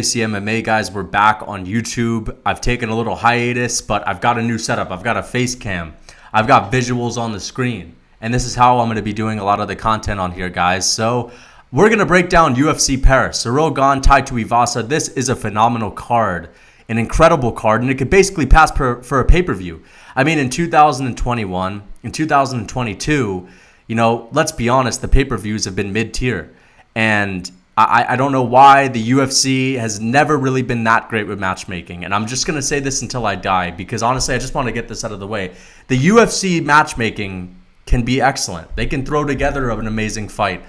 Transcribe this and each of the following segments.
MMA guys, we're back on YouTube. I've taken a little hiatus, but I've got a new setup. I've got a face cam. I've got visuals on the screen. And this is how I'm going to be doing a lot of the content on here, guys. So we're going to break down UFC Paris. Ciryl Gane, Tuivasa. This is a phenomenal card, an incredible card, and it could basically pass for a pay-per-view. I mean, in 2021, in 2022, let's be honest, the pay-per-views have been mid-tier. And I don't know why the UFC has never really been that great with matchmaking. And I'm just going to say this until I die, because honestly, I just want to get this out of the way. The UFC matchmaking can be excellent. They can throw together an amazing fight.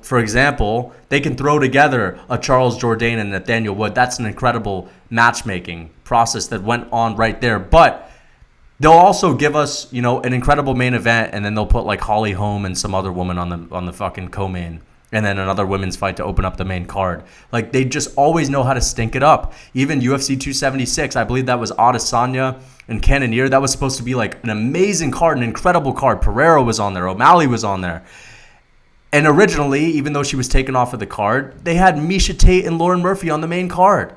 For example, they can throw together a Charles Jourdain and Nathaniel Wood. That's an incredible matchmaking process that went on right there. But they'll also give us, an incredible main event, and then they'll put like Holly Holm and some other woman on the fucking co-main, and then another women's fight to open up the main card. Like, they just always know how to stink it up. Even UFC 276, I believe that was Adesanya and Cannonier. That was supposed to be like an amazing card, an incredible card. Pereira was on there. O'Malley was on there. And originally, even though she was taken off of the card, they had Miesha Tate and Lauren Murphy on the main card.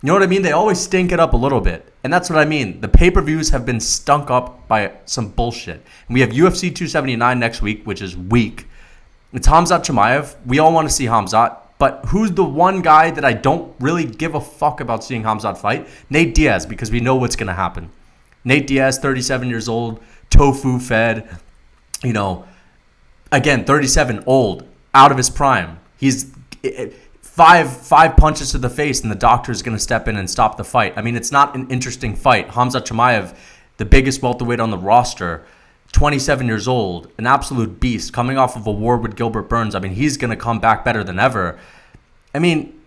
You know what I mean? They always stink it up a little bit. And that's what I mean. The pay-per-views have been stunk up by some bullshit. And we have UFC 279 next week, which is weak. It's Khamzat Chimaev. We all want to see Khamzat. But who's the one guy that I don't really give a fuck about seeing Khamzat fight? Nate Diaz, because we know what's going to happen. Nate Diaz, 37 years old, tofu fed, again, 37, old, out of his prime. He's five punches to the face, and the doctor is going to step in and stop the fight. I mean, it's not an interesting fight. Khamzat Chimaev, the biggest welterweight on the roster, 27 years old, an absolute beast, coming off of a war with Gilbert Burns. I mean, he's going to come back better than ever. I mean,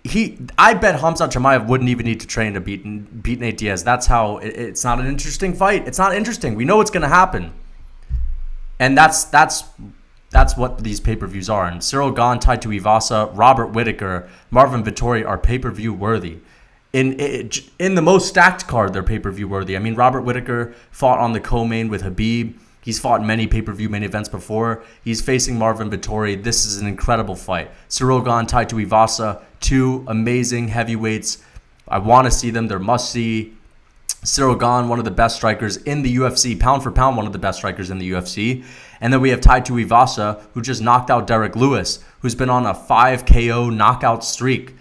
I bet Khamzat Chimaev wouldn't even need to train to beat Nate Diaz. That's how it's not an interesting fight. It's not interesting. We know what's going to happen. And that's what these pay-per-views are. And Ciryl Gane, Tuivasa, Robert Whittaker, Marvin Vettori are pay-per-view worthy. In the most stacked card, they're pay-per-view worthy. I mean, Robert Whittaker fought on the co-main with Khabib. He's fought in many pay-per-view main events before. He's facing Marvin Vettori. This is an incredible fight. Ciryl Gane, Tuivasa, two amazing heavyweights. I want to see them. They're must-see. Ciryl Gane, one of the best strikers in the UFC. Pound for pound, one of the best strikers in the UFC. And then we have Tuivasa, who just knocked out Derek Lewis, who's been on a 5 KO knockout streak.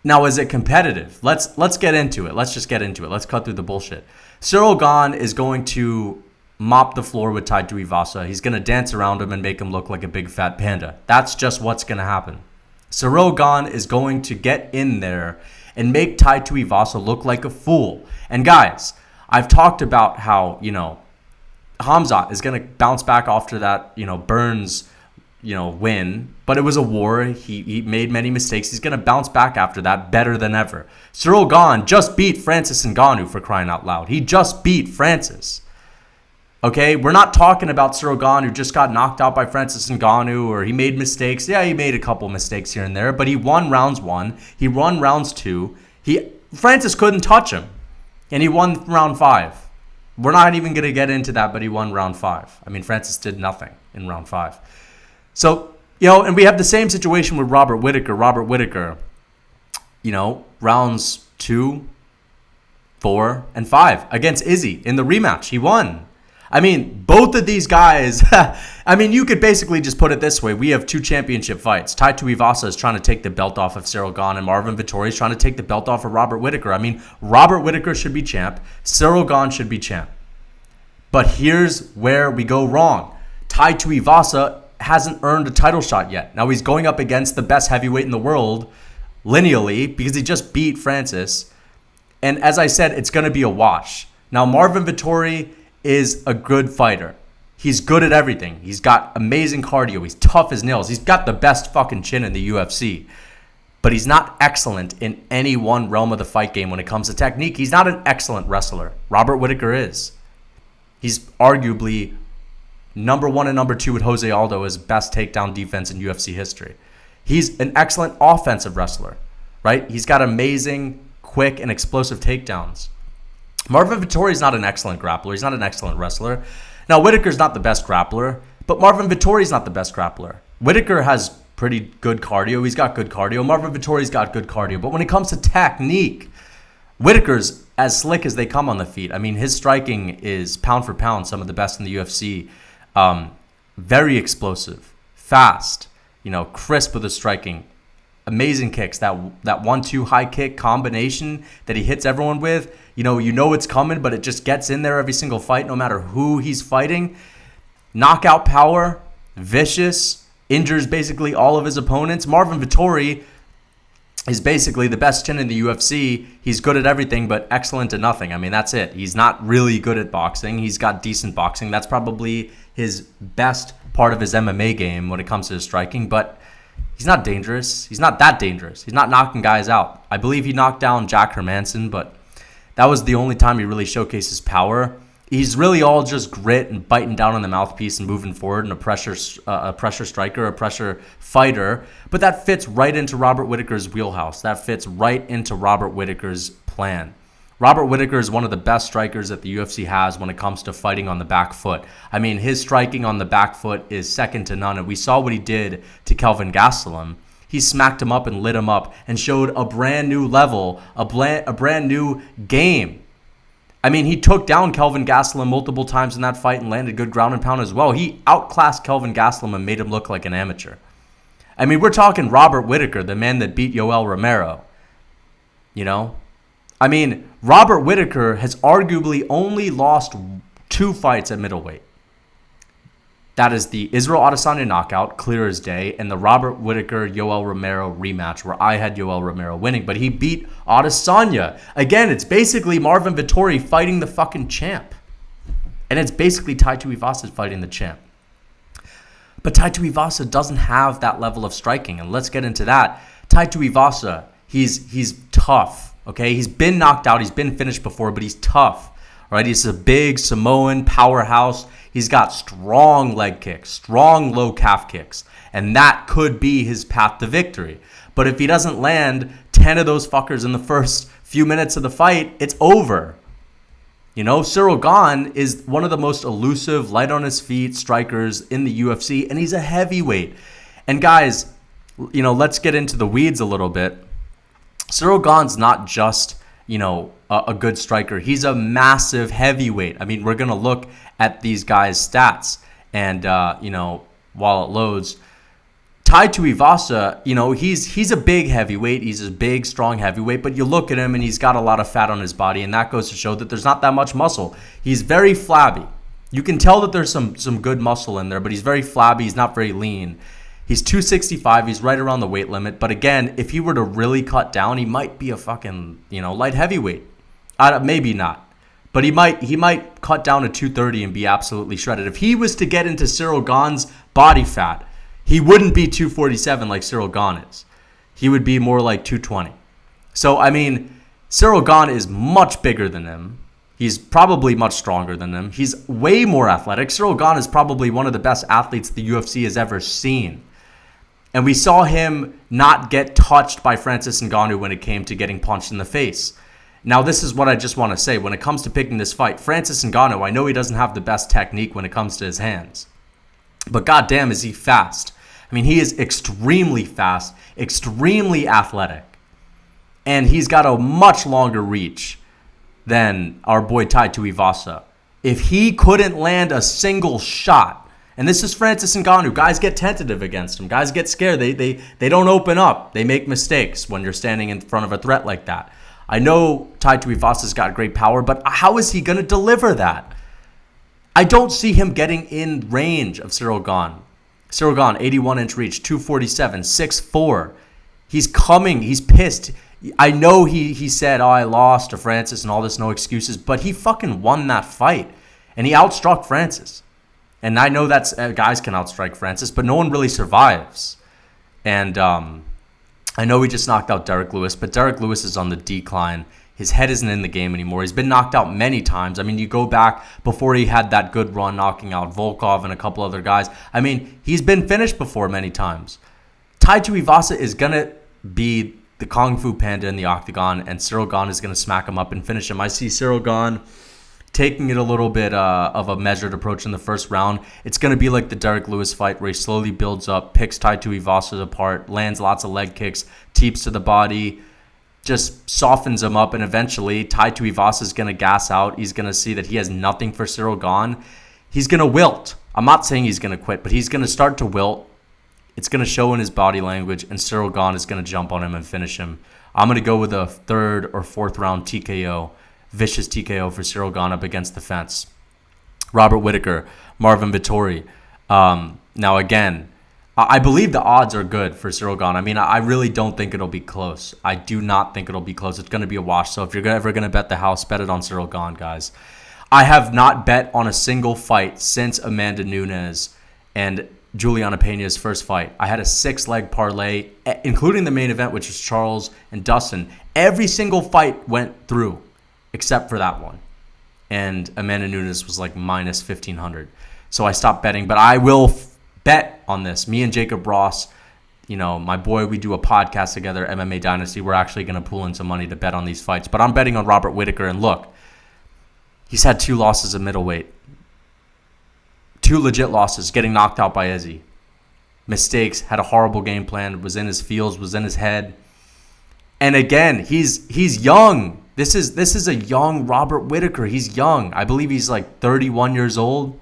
Now, is it competitive? Let's get into it. Let's just get into it. Let's cut through the bullshit. Ciryl Gane is going to mop the floor with Tuivasa. He's going to dance around him and make him look like a big fat panda. That's just what's going to happen. Ciryl Gane is going to get in there and make Tuivasa look like a fool. And guys, I've talked about how, Khamzat is going to bounce back after that, Burns, win. But it was a war. He made many mistakes. He's going to bounce back after that better than ever. Ciryl Gane just beat Francis Ngannou, for crying out loud. He just beat Francis. Okay, we're not talking about Ciryl Gane, who just got knocked out by Francis Ngannou, or he made mistakes. Yeah, he made a couple mistakes here and there, but he won rounds 1. He won rounds 2. Francis couldn't touch him, and he won round 5. We're not even going to get into that, but he won round 5. I mean, Francis did nothing in round 5. So, and we have the same situation with Robert Whittaker. Robert Whittaker, rounds 2, 4, and 5 against Izzy in the rematch. He won. I mean, both of these guys, you could basically just put it this way. We have 2 championship fights. Tuivasa is trying to take the belt off of Ciryl Gane, and Marvin Vettori is trying to take the belt off of Robert Whittaker. I mean, Robert Whittaker should be champ. Ciryl Gane should be champ. But here's where we go wrong. Tuivasa hasn't earned a title shot yet. Now, he's going up against the best heavyweight in the world lineally because he just beat Francis. And as I said, it's going to be a wash. Now, Marvin Vettori is a good fighter. He's good at everything. He's got amazing cardio. He's tough as nails. He's got the best fucking chin in the UFC. But he's not excellent in any one realm of the fight game when it comes to technique. He's not an excellent wrestler. Robert Whittaker is. He's arguably number 1 and number 2 with Jose Aldo as best takedown defense in UFC history. He's an excellent offensive wrestler, right? He's got amazing, quick, and explosive takedowns. Marvin Vettori is not an excellent grappler. He's not an excellent wrestler. Now, Whittaker's not the best grappler, but Marvin Vettori's not the best grappler. Whittaker has pretty good cardio. He's got good cardio. Marvin Vettori's got good cardio. But when it comes to technique, Whittaker's as slick as they come on the feet. I mean, his striking is pound for pound some of the best in the UFC. Very explosive, fast, crisp with his striking. Amazing kicks. That 1-2 high kick combination that he hits everyone with, you know it's coming, but it just gets in there every single fight, no matter who he's fighting. Knockout power, vicious, injures basically all of his opponents. Marvin Vettori is basically the best chin in the UFC. He's good at everything, but excellent at nothing. I mean, that's it. He's not really good at boxing. He's got decent boxing. That's probably his best part of his MMA game when it comes to his striking, but he's not dangerous. He's not that dangerous. He's not knocking guys out. I believe he knocked down Jack Hermanson, but that was the only time he really showcased his power. He's really all just grit and biting down on the mouthpiece and moving forward, and a pressure striker, a pressure fighter. But that fits right into Robert Whittaker's wheelhouse. That fits right into Robert Whittaker's plan. Robert Whittaker is one of the best strikers that the UFC has when it comes to fighting on the back foot. I mean, his striking on the back foot is second to none, and we saw what he did to Kelvin Gastelum. He smacked him up and lit him up and showed a brand new level, a brand new game. I mean, he took down Kelvin Gastelum multiple times in that fight and landed good ground and pound as well. He outclassed Kelvin Gastelum and made him look like an amateur. I mean, we're talking Robert Whittaker, the man that beat Yoel Romero. I mean, Robert Whittaker has arguably only lost 2 fights at middleweight. That is the Israel Adesanya knockout, clear as day, and the Robert Whittaker-Yoel Romero rematch, where I had Yoel Romero winning, but he beat Adesanya. Again, it's basically Marvin Vettori fighting the fucking champ. And it's basically Tai Tuivasa fighting the champ. But Tai Tuivasa doesn't have that level of striking, and let's get into that. Tai Tuivasa, he's tough, okay? He's been knocked out, he's been finished before, but he's tough, right? He's a big Samoan powerhouse. He's got strong leg kicks, strong low calf kicks, and that could be his path to victory. But if he doesn't land 10 of those fuckers in the first few minutes of the fight, it's over. Ciryl Gane is one of the most elusive, light on his feet strikers in the UFC, and he's a heavyweight. And guys, let's get into the weeds a little bit. Ciryl Gane's not just, a good striker. He's a massive heavyweight. I mean, we're going to look at these guys' stats. And, while it loads, Tai Tuivasa, he's a big heavyweight. He's a big, strong heavyweight. But you look at him and he's got a lot of fat on his body. And that goes to show that there's not that much muscle. He's very flabby. You can tell that there's some good muscle in there, but he's very flabby. He's not very lean. He's 265. He's right around the weight limit. But again, if he were to really cut down, he might be a fucking, light heavyweight. Maybe not. But he might cut down to 230 and be absolutely shredded. If he was to get into Ciryl Gane's body fat, he wouldn't be 247 like Ciryl Gane is. He would be more like 220. So, I mean, Ciryl Gane is much bigger than him. He's probably much stronger than him. He's way more athletic. Ciryl Gane is probably one of the best athletes the UFC has ever seen. And we saw him not get touched by Francis Ngannou when it came to getting punched in the face. Now, this is what I just want to say. When it comes to picking this fight, Francis Ngannou, I know he doesn't have the best technique when it comes to his hands. But goddamn, is he fast. I mean, he is extremely fast, extremely athletic. And he's got a much longer reach than our boy Tai Tuivasa. If he couldn't land a single shot, and this is Francis Ngannou, guys get tentative against him. Guys get scared. They don't open up. They make mistakes when you're standing in front of a threat like that. I know Tai Tuivasa's got great power, but how is he going to deliver that? I don't see him getting in range of Ciryl Gane. Ciryl Gane, 81-inch reach, 247, 6'4". He's coming. He's pissed. I know he said, I lost to Francis and all this, no excuses, but he fucking won that fight, and he outstruck Francis. And I know that guys can outstrike Francis, but no one really survives. And I know he just knocked out Derek Lewis, but Derek Lewis is on the decline. His head isn't in the game anymore. He's been knocked out many times. I mean, you go back before he had that good run knocking out Volkov and a couple other guys. I mean, he's been finished before many times. Tai Tuivasa is going to be the Kung Fu Panda in the octagon, and Ciryl Gane is going to smack him up and finish him. I see Ciryl Gane taking it a little bit of a measured approach in the first round. It's going to be like the Derek Lewis fight where he slowly builds up, picks Tuivasa apart, lands lots of leg kicks, teeps to the body, just softens him up, and eventually Tuivasa is going to gas out. He's going to see that he has nothing for Ciryl Gane. He's going to wilt. I'm not saying he's going to quit, but he's going to start to wilt. It's going to show in his body language, and Ciryl Gane is going to jump on him and finish him. I'm going to go with a third or fourth round TKO, vicious TKO for Ciryl Gane up against the fence. Robert Whittaker, Marvin Vettori. Now, again, I believe the odds are good for Ciryl Gane. I mean, I really don't think it'll be close. I do not think it'll be close. It's going to be a wash. So if you're ever going to bet the house, bet it on Ciryl Gane, guys. I have not bet on a single fight since Amanda Nunes and Juliana Pena's first fight. I had a 6-leg parlay, including the main event, which was Charles and Dustin. Every single fight went through except for that one. And Amanda Nunes was like minus 1,500. So I stopped betting, but I will bet on this. Me and Jacob Ross, my boy, we do a podcast together, MMA Dynasty. We're actually going to pool in some money to bet on these fights. But I'm betting on Robert Whittaker. And look, he's had 2 losses at middleweight. 2 legit losses, getting knocked out by Izzy. Mistakes, had a horrible game plan, was in his feels, was in his head. And again, he's young. This is a young Robert Whittaker. He's young. I believe he's like 31 years old.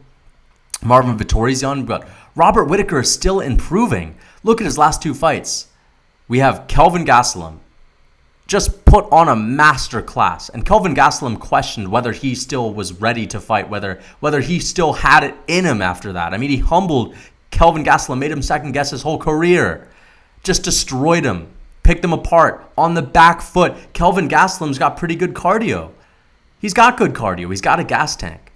Marvin Vettori's young, but Robert Whittaker is still improving. Look at his last 2 fights. We have Kelvin Gastelum, just put on a master class. And Kelvin Gastelum questioned whether he still was ready to fight, whether he still had it in him after that. I mean, he humbled Kelvin Gastelum, made him second guess his whole career, just destroyed him, picked him apart on the back foot. Kelvin Gastelum's got pretty good cardio. He's got good cardio. He's got a gas tank.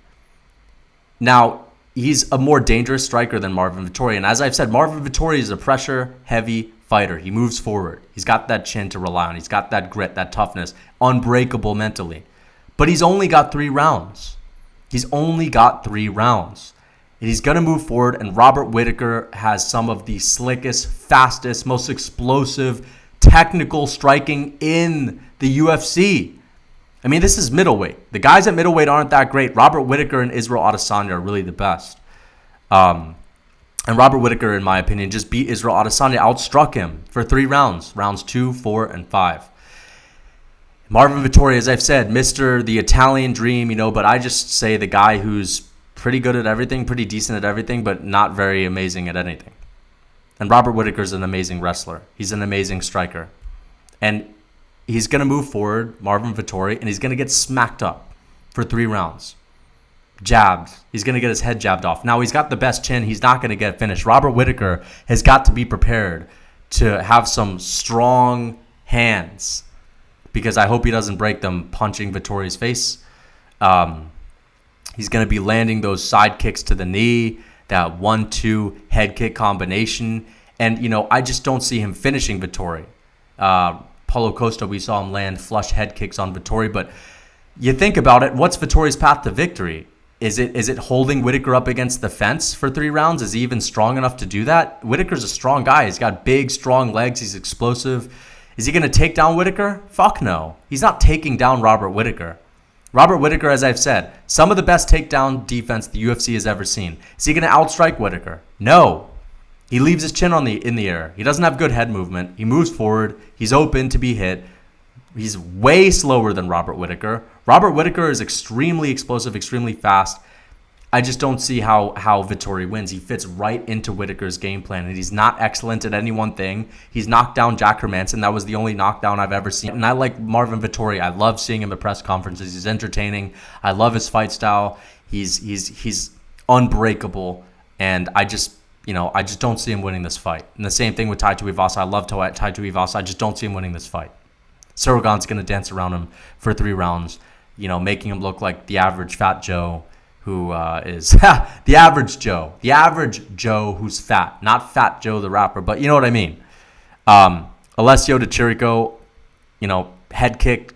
Now, he's a more dangerous striker than Marvin Vettori. And as I've said, Marvin Vettori is a pressure-heavy fighter. He moves forward. He's got that chin to rely on. He's got that grit, that toughness, unbreakable mentally. But he's only got 3 rounds. He's only got 3 rounds. And he's going to move forward, and Robert Whittaker has some of the slickest, fastest, most explosive, technical striking in the UFC. I mean, this is middleweight. The guys at middleweight aren't that great. Robert Whittaker and Israel Adesanya are really the best. And Robert Whittaker, in my opinion, just beat Israel Adesanya, outstruck him for 3 rounds. Rounds 2, 4, and 5. Marvin Vettori, as I've said, Mr. the Italian dream, but I just say the guy who's pretty good at everything, pretty decent at everything, but not very amazing at anything. And Robert Whittaker's an amazing wrestler. He's an amazing striker. And he's going to move forward, Marvin Vettori, and he's going to get smacked up for 3 rounds. Jabbed. He's going to get his head jabbed off. Now, he's got the best chin. He's not going to get finished. Robert Whittaker has got to be prepared to have some strong hands, because I hope he doesn't break them punching Vettori's face. He's going to be landing those side kicks to the knee, that 1-2 head kick combination. And, I just don't see him finishing Vettori. Paulo Costa, we saw him land flush head kicks on Vettori. But you think about it, what's Vettori's path to victory? Is it holding Whittaker up against the fence for 3 rounds? Is he even strong enough to do that? Whittaker's a strong guy. He's got big, strong legs. He's explosive. Is he going to take down Whittaker? Fuck no. He's not taking down Robert Whittaker. Robert Whittaker, as I've said, some of the best takedown defense the UFC has ever seen. Is he going to outstrike Whittaker? No. He leaves his chin in the air. He doesn't have good head movement. He moves forward. He's open to be hit. He's way slower than Robert Whittaker. Robert Whittaker is extremely explosive, extremely fast. I just don't see how Vettori wins. He fits right into Whittaker's game plan, and he's not excellent at any one thing. He's knocked down Jack Hermanson. That was the only knockdown I've ever seen. And I like Marvin Vettori. I love seeing him at press conferences. He's entertaining. I love his fight style. He's unbreakable, and I just don't see him winning this fight. And the same thing with Tuivasa. I love Tuivasa. I just don't see him winning this fight. Ciryl Gane's going to dance around him for 3 rounds, making him look like the average fat Joe who is the average Joe who's fat. Not Fat Joe the rapper, but you know what I mean. Alessio Di Chirico, head kick,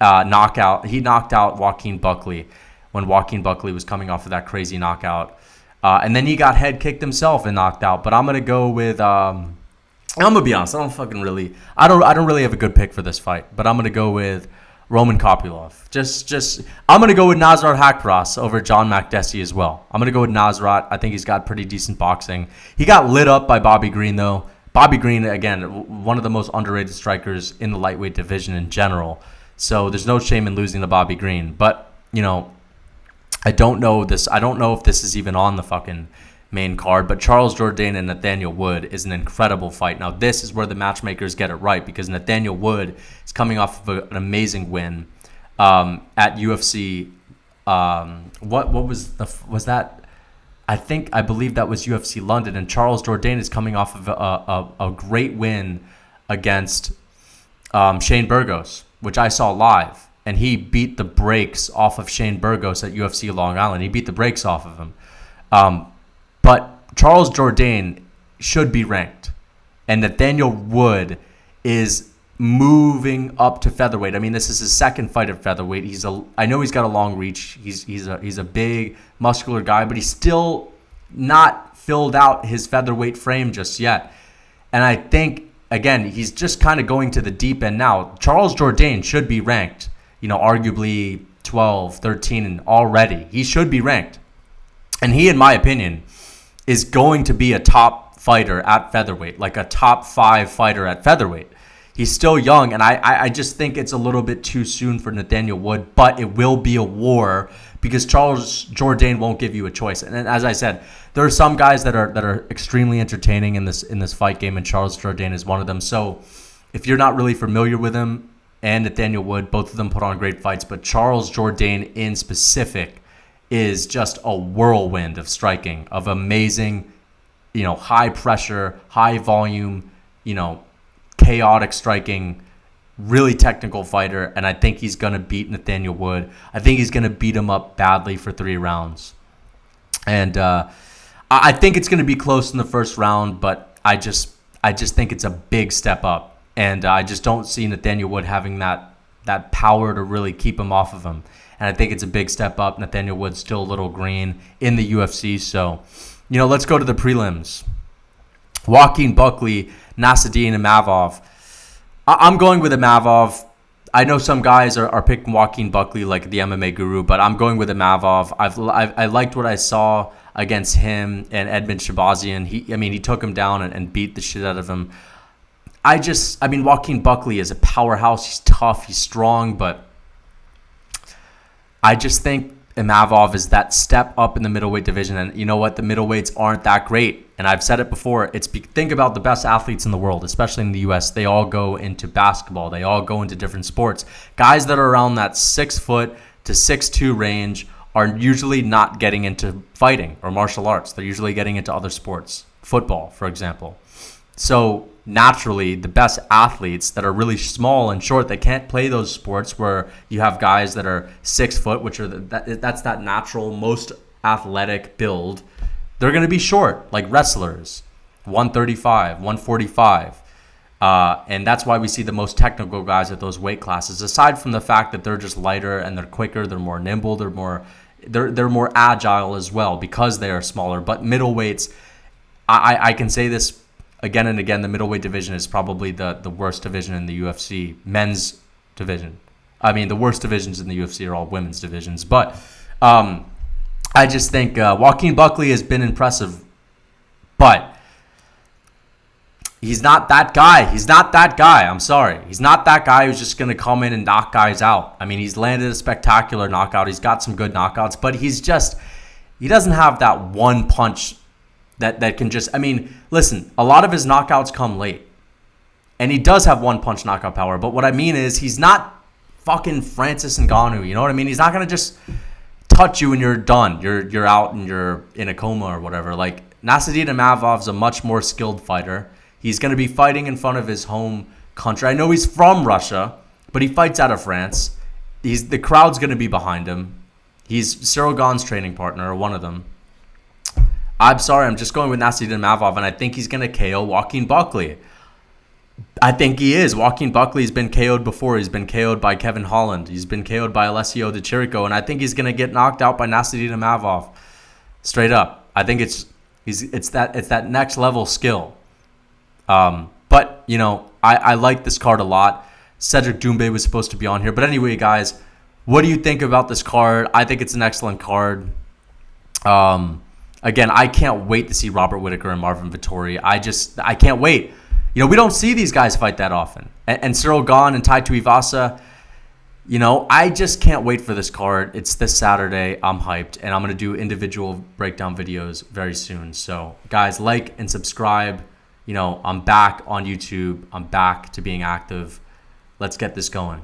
knockout. He knocked out Joaquin Buckley when Joaquin Buckley was coming off of that crazy knockout. And then he got head kicked himself and knocked out. But I'm going to go with... I'm gonna be honest. I don't really have a good pick for this fight, but I'm gonna go with Roman Kopylov. I'm going to go with Nasrat Haqparast over John Makdessi as well. I'm going to go with Nasrat. I think he's got pretty decent boxing. He got lit up by Bobby Green, though. Bobby Green, again, one of the most underrated strikers in the lightweight division in general. So there's no shame in losing to Bobby Green. But, I don't know if this is even on the fucking main card, but Charles Jourdain and Nathaniel Wood is an incredible fight. Now, this is where the matchmakers get it right, because Nathaniel Wood is coming off of an amazing win at UFC. What was that? I believe that was UFC London, and Charles Jourdain is coming off of a great win against Shane Burgos, which I saw live, and he beat the brakes off of Shane Burgos at UFC Long Island. He beat the brakes off of him. But Charles Jourdain should be ranked, and Nathaniel Wood is moving up to featherweight. I mean, this is his second fight at featherweight. I know he's got a long reach. He's a big, muscular guy, but he's still not filled out his featherweight frame just yet. And I think, again, he's just kind of going to the deep end now. Charles Jourdain should be ranked, arguably 12, 13 already. He should be ranked. And he, in my opinion, is going to be a top fighter at featherweight, like a top 5 fighter at featherweight. He's still young, and I just think it's a little bit too soon for Nathaniel Wood, but it will be a war because Charles Jourdain won't give you a choice. And as I said, there are some guys that are extremely entertaining in this fight game, and Charles Jourdain is one of them. So if you're not really familiar with him and Nathaniel Wood, both of them put on great fights, but Charles Jourdain in specific is just a whirlwind of striking, of amazing, high pressure, high volume, chaotic striking, really technical fighter. And I think he's going to beat Nathaniel Wood. I think he's going to beat him up badly for 3 rounds. And I think it's going to be close in the first round, but I just think it's a big step up. And I just don't see Nathaniel Wood having that power to really keep him off of him. And I think it's a big step up. Nathaniel Wood's still a little green in the UFC. So, let's go to the prelims. Joaquin Buckley, Nassourdine Imavov. I'm going with Imavov. I know some guys are picking Joaquin Buckley like the MMA guru, but I'm going with Imavov. I liked what I saw against him and Edmund Shabazian. He took him down and beat the shit out of him. Joaquin Buckley is a powerhouse. He's tough. He's strong, but I just think Imavov is that step up in the middleweight division. And you know what? The middleweights aren't that great. And I've said it before. Think about the best athletes in the world, especially in the U.S. They all go into basketball. They all go into different sports. Guys that are around that 6 foot to 6'2" range are usually not getting into fighting or martial arts. They're usually getting into other sports. Football, for example. So naturally, the best athletes that are really small and short, they can't play those sports where you have guys that are 6 foot, which are that's that natural, most athletic build. They're going to be short, like wrestlers, 135, 145. And that's why we see the most technical guys at those weight classes, aside from the fact that they're just lighter and they're quicker, they're more nimble, they're more agile as well because they are smaller. But middleweights, I can say this again and again, the middleweight division is probably the worst division in the UFC, men's division. The worst divisions in the UFC are all women's divisions. But I just think Joaquin Buckley has been impressive, but he's not that guy. I'm sorry. He's not that guy who's just going to come in and knock guys out. He's landed a spectacular knockout. He's got some good knockouts, but he doesn't have that one punch that can just, listen, a lot of his knockouts come late. And he does have one punch knockout power. But what I mean is he's not fucking Francis Ngannou. You know what I mean? He's not going to just touch you and you're done. You're out and you're in a coma or whatever. Like, Nassourdine Imavov's a much more skilled fighter. He's going to be fighting in front of his home country. I know he's from Russia, but he fights out of France. The crowd's going to be behind him. He's Ciryl Gane's training partner, or one of them. I'm sorry, I'm just going with Nassourdine Imavov, and I think he's going to KO Joaquin Buckley. I think he is. Joaquin Buckley's been KO'd before. He's been KO'd by Kevin Holland. He's been KO'd by Alessio Di Chirico, and I think he's going to get knocked out by Nassourdine Imavov. Straight up. I think it's that next level skill. But, I like this card a lot. Cedric Doumbé was supposed to be on here. But anyway, guys, what do you think about this card? I think it's an excellent card. Again, I can't wait to see Robert Whittaker and Marvin Vettori. I can't wait. You know, we don't see these guys fight that often. And Ciryl Gane and Tuivasa, you know, I just can't wait for this card. It's this Saturday. I'm hyped. And I'm going to do individual breakdown videos very soon. So, guys, like and subscribe. You know, I'm back on YouTube. I'm back to being active. Let's get this going.